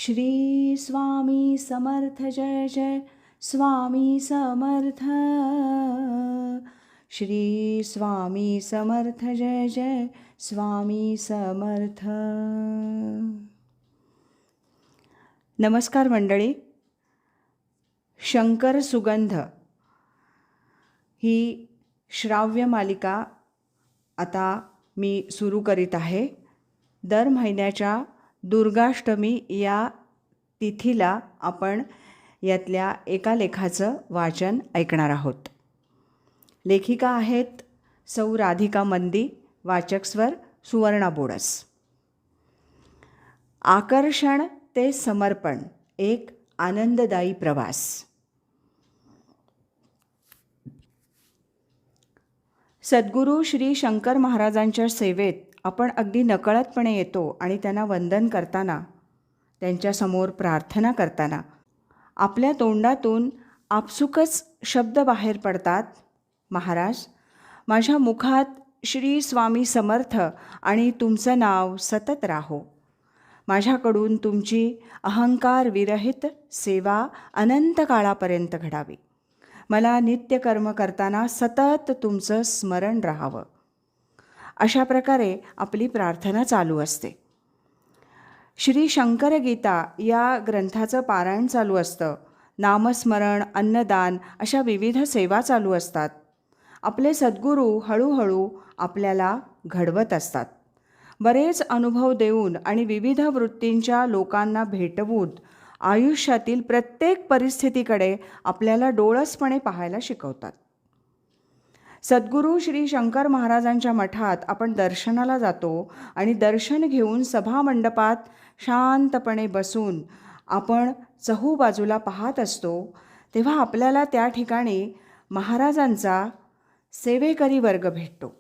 श्री स्वामी समर्थ जय जय स्वामी समर्थ. श्री स्वामी समर्थ जय जय स्वामी समर्थ. नमस्कार मंडळी. शंकर सुगंध ही श्राव्य मालिका आता मी सुरू करीत आहे. दर महिन्याच्या दुर्गाष्टमी या तिथीला आपण यातल्या एका लेखाचं वाचन ऐकणार आहोत. लेखिका आहेत सौ राधिका मंदी, वाचक स्वर सुवर्णा बोडस. आकर्षण ते समर्पण, एक आनंददायी प्रवास. सद्गुरू श्री शंकर महाराजांच्या सेवेत आपण अगदी नकळतपणे येतो आणि त्यांना वंदन करताना, त्यांच्यासमोर प्रार्थना करताना आपल्या तोंडातून आपसुकच शब्द बाहेर पडतात. महाराज, माझ्या मुखात श्री स्वामी समर्थ आणि तुमचं नाव सतत राहो. माझ्याकडून तुमची अहंकार विरहित सेवा अनंत काळापर्यंत घडावी. मला नित्यकर्म करताना सतत तुमचं स्मरण राहावं. अशा प्रकारे आपली प्रार्थना चालू असते. श्री शंकर गीता या ग्रंथाचं पारायण चालू असतं. नामस्मरण, अन्नदान अशा विविध सेवा चालू असतात. आपले सद्गुरू हळूहळू आपल्याला घडवत असतात. बरेच अनुभव देऊन आणि विविध वृत्तींच्या लोकांना भेटवून आयुष्यातील प्रत्येक परिस्थितीकडे आपल्याला डोळसपणे पाहायला शिकवतात. सद्गुरू श्री शंकर महाराजांच्या मठात आपण दर्शनाला जातो आणि दर्शन घेऊन सभामंडपात शांतपणे बसून आपण चहूबाजूला पाहत असतो. तेव्हा आपल्याला त्या ठिकाणी महाराजांचा सेवेकरी वर्ग भेटतो.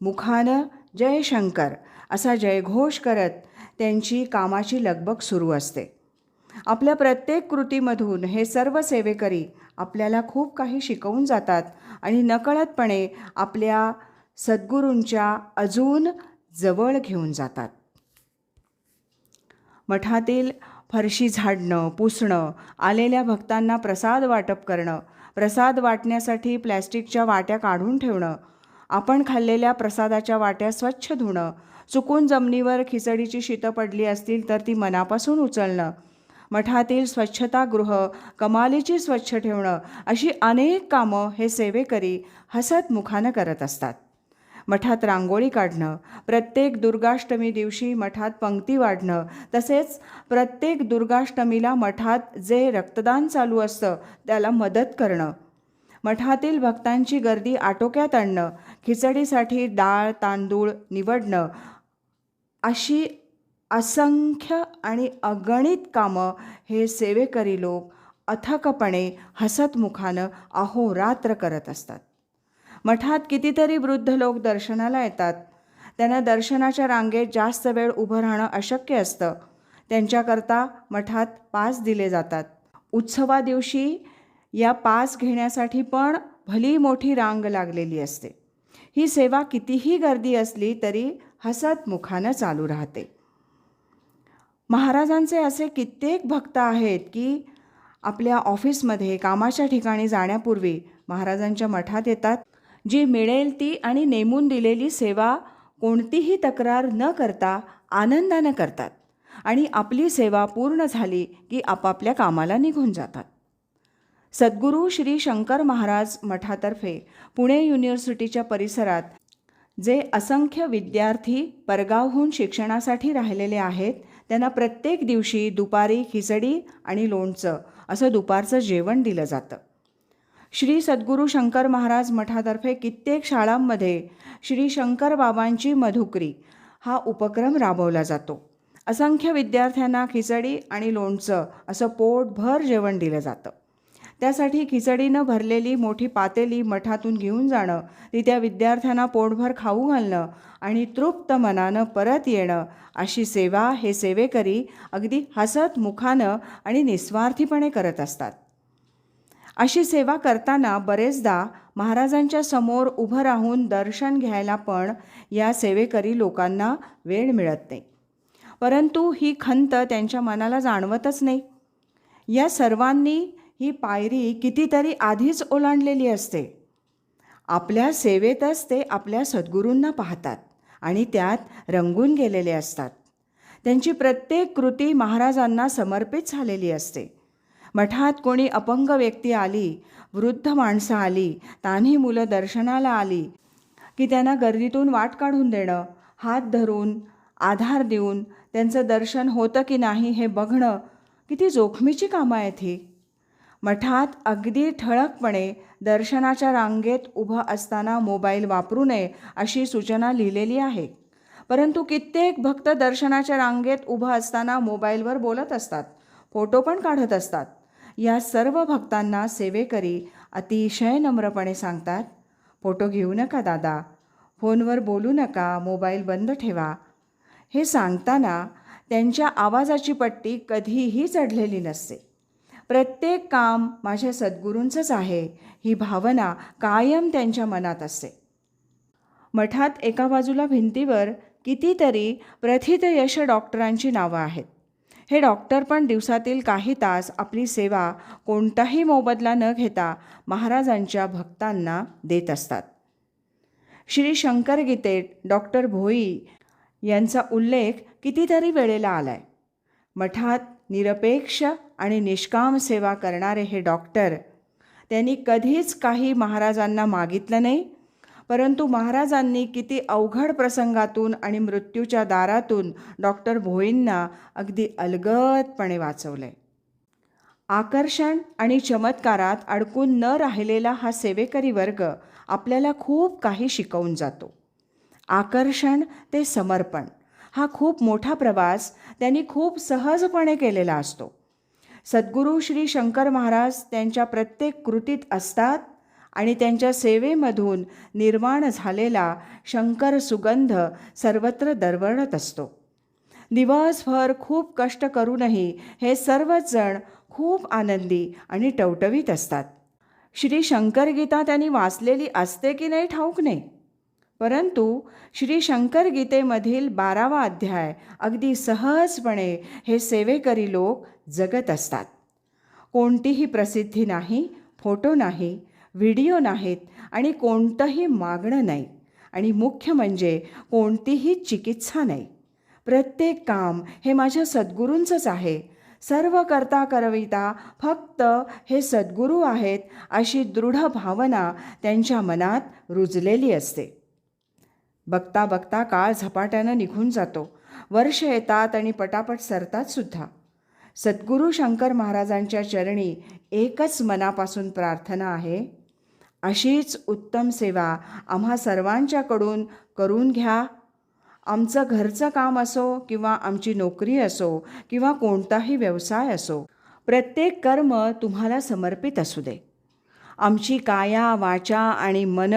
मुखानं जय शंकर असा जयघोष करत त्यांची कामाची लगबग सुरू असते. आपल्या प्रत्येक कृतीमधून हे सर्व सेवेकरी आपल्याला खूप काही शिकवून जातात आणि नकळतपणे आपल्या सद्गुरूंच्या अजून जवळ घेऊन जातात. मठातील फरशी झाडणं, पुसणं, आलेल्या भक्तांना प्रसाद वाटप करणं, प्रसाद वाटण्यासाठी प्लॅस्टिकच्या वाट्या काढून ठेवणं, आपण खाल्लेल्या प्रसादाच्या वाट्या स्वच्छ धुणं, चुकून जमिनीवर खिचडीची शीतं पडली असतील तर ती मनापासून उचलणं, मठातील स्वच्छतागृह कमालीची स्वच्छ ठेवणं, अशी अनेक कामं हे सेवेकरी हसत मुखानं करत असतात. मठात रांगोळी काढणं, प्रत्येक दुर्गाष्टमी दिवशी मठात पंक्ती वाढणं, तसेच प्रत्येक दुर्गाष्टमीला मठात जे रक्तदान चालू असतं त्याला मदत करणं, मठातील भक्तांची गर्दी आटोक्यात आणणं, खिचडीसाठी डाळ तांदूळ निवडणं, अशी असंख्य आणि अगणित कामं हे सेवेकरी लोक अथकपणे हसतमुखानं अहोरात्र करत असतात. मठात कितीतरी वृद्ध लोक दर्शनाला येतात. त्यांना दर्शनाच्या रांगेत जास्त वेळ उभं राहणं अशक्य असतं. त्यांच्याकरता मठात पास दिले जातात. उत्सवादिवशी या पास घेण्यासाठी पण भली मोठी रांग लागलेली असते. ही सेवा कितीही गर्दी असली तरी हसतमुखानं चालू राहते. महाराजांचे असे कित्येक भक्त आहेत की आपल्या ऑफिसमध्ये कामाच्या ठिकाणी जाण्यापूर्वी महाराजांच्या मठात येतात. जी मिळेल ती आणि नेमून दिलेली सेवा कोणतीही तक्रार न करता आनंदानं करतात आणि आपली सेवा पूर्ण झाली की आपापल्या कामाला निघून जातात. सद्गुरू श्री शंकर महाराज मठातर्फे पुणे युनिव्हर्सिटीच्या परिसरात जे असंख्य विद्यार्थी परगावहून शिक्षणासाठी राहिलेले आहेत त्यांना प्रत्येक दिवशी दुपारी खिचडी आणि लोणचं असं दुपारचं जेवण दिलं जातं. श्री सद्गुरू शंकर महाराज मठातर्फे कित्येक शाळांमध्ये श्री शंकर बाबांची मधुकरी हा उपक्रम राबवला जातो. असंख्य विद्यार्थ्यांना खिचडी आणि लोणचं असं पोटभर जेवण दिलं जातं. त्यासाठी खिचडीनं भरलेली मोठी पातेली मठातून घेऊन जाणं, ती त्या विद्यार्थ्यांना पोटभर खाऊ घालणं आणि तृप्त मनानं परत येणं, अशी सेवा हे सेवेकरी अगदी हसत मुखानं आणि निस्वार्थीपणे करत असतात. अशी सेवा करताना बरेचदा महाराजांच्या समोर उभं राहून दर्शन घ्यायला पण या सेवेकरी लोकांना वेळ मिळत नाही. परंतु ही खंत त्यांच्या मनाला जाणवतच नाही. या सर्वांनी ही पायरी कितीतरी आधीच ओलांडलेली असते. आपल्या सेवेतच ते आपल्या सद्गुरूंना पाहतात आणि त्यात रंगून गेलेले असतात. त्यांची प्रत्येक कृती महाराजांना समर्पित झालेली असते. मठात कोणी अपंग व्यक्ती आली, वृद्ध माणसं आली, तान्ही मुलं दर्शनाला आली की त्यांना गर्दीतून वाट काढून देणं, हात धरून आधार देऊन त्यांचं दर्शन होतं की नाही हे बघणं किती जोखमीची कामं आहेत ही. मठात अगदी ठळकपणे दर्शनाच्या रांगेत उभं असताना मोबाईल वापरू नये अशी सूचना लिहिलेली आहे. परंतु कित्येक भक्त दर्शनाच्या रांगेत उभं असताना मोबाईलवर बोलत असतात, फोटो पण काढत असतात. या सर्व भक्तांना सेवेकरी अतिशय नम्रपणे सांगतात, फोटो घेऊ नका दादा, फोनवर बोलू नका, मोबाईल बंद ठेवा. हे सांगताना त्यांच्या आवाजाची पट्टी कधीही चढलेली नसते. प्रत्येक काम माझ्या सद्गुरूंचंच आहे ही भावना कायम त्यांच्या मनात असते. मठात एका बाजूला भिंतीवर कितीतरी प्रथितयश डॉक्टरांची नावं आहेत. हे डॉक्टर पण दिवसातील काही तास आपली सेवा कोणताही मोबदला न घेता महाराजांच्या भक्तांना देत असतात. श्री शंकर गीतेत डॉक्टर भोई यांचा उल्लेख कितीतरी वेळेला आला आहे. मठात निरपेक्ष आणि निष्काम सेवा करणारे हे डॉक्टर, त्यांनी कधीच काही महाराजांना मागितलं नाही, परंतु महाराजांनी किती अवघड प्रसंगातून आणि मृत्यूच्या दारातून डॉक्टर भोईंना अगदी अलगदपणे वाचवले. आकर्षण आणि चमत्कारात अडकून न राहिलेला हा सेवेकरी वर्ग आपल्याला खूप काही शिकवून जातो. आकर्षण ते समर्पण हा खूप मोठा प्रवास त्यांनी खूप सहजपणे केलेला असतो. सद्गुरू श्री शंकर महाराज त्यांच्या प्रत्येक कृतीत असतात आणि त्यांच्या सेवेमधून निर्माण झालेला शंकर सुगंध सर्वत्र दरवळत असतो. दिवसभर खूप कष्ट करूनही हे सर्वच जण खूप आनंदी आणि टवटवीत असतात. श्री शंकर गीता त्यांनी वाचलेली असते की नाही ठाऊक नाही, परंतु श्री शंकर गीतेमधील 12वा अध्याय अगदी सहजपणे हे सेवेकरी लोक जगत असतात. कोणतीही प्रसिद्धी नाही, फोटो नाही, व्हिडिओ नाहीत आणि कोणतंही मागणं नाही आणि मुख्य म्हणजे कोणतीही चिकित्सा नाही. प्रत्येक काम हे माझ्या सद्गुरूंचंच आहे. सर्व करता करविता फक्त हे सद्गुरू आहेत अशी दृढ भावना त्यांच्या मनात रुजलेली असते. बघता बघता काळ झपाट्यानं निघून जातो. वर्ष येतात आणि पटापट सरतात सुद्धा. सद्गुरू शंकर महाराजांच्या चरणी एकच मनापासून प्रार्थना आहे, अशीच उत्तम सेवा आम्हा सर्वांच्याकडून करून घ्या. आमचं घरचं काम असो किंवा आमची नोकरी असो किंवा कोणताही व्यवसाय असो, प्रत्येक कर्म तुम्हाला समर्पित असू दे. आमची काया, वाचा आणि मन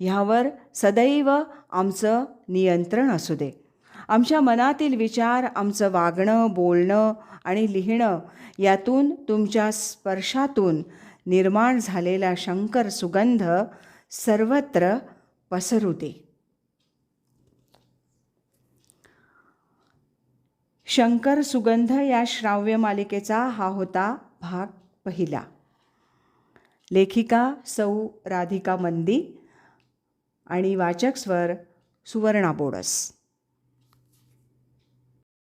ह्यावर सदैव आमचं नियंत्रण असू दे. आमच्या मनातील विचार, आमचं वागणं, बोलणं आणि लिहिणं यातून तुमच्या स्पर्शातून निर्माण झालेला शंकर सुगंध सर्वत्र पसरू दे. शंकर सुगंध या श्राव्य मालिकेचा हा होता भाग पहिला. लेखिका सौ राधिका मंदी आणि वाचक स्वर सुवर्णा बोडस.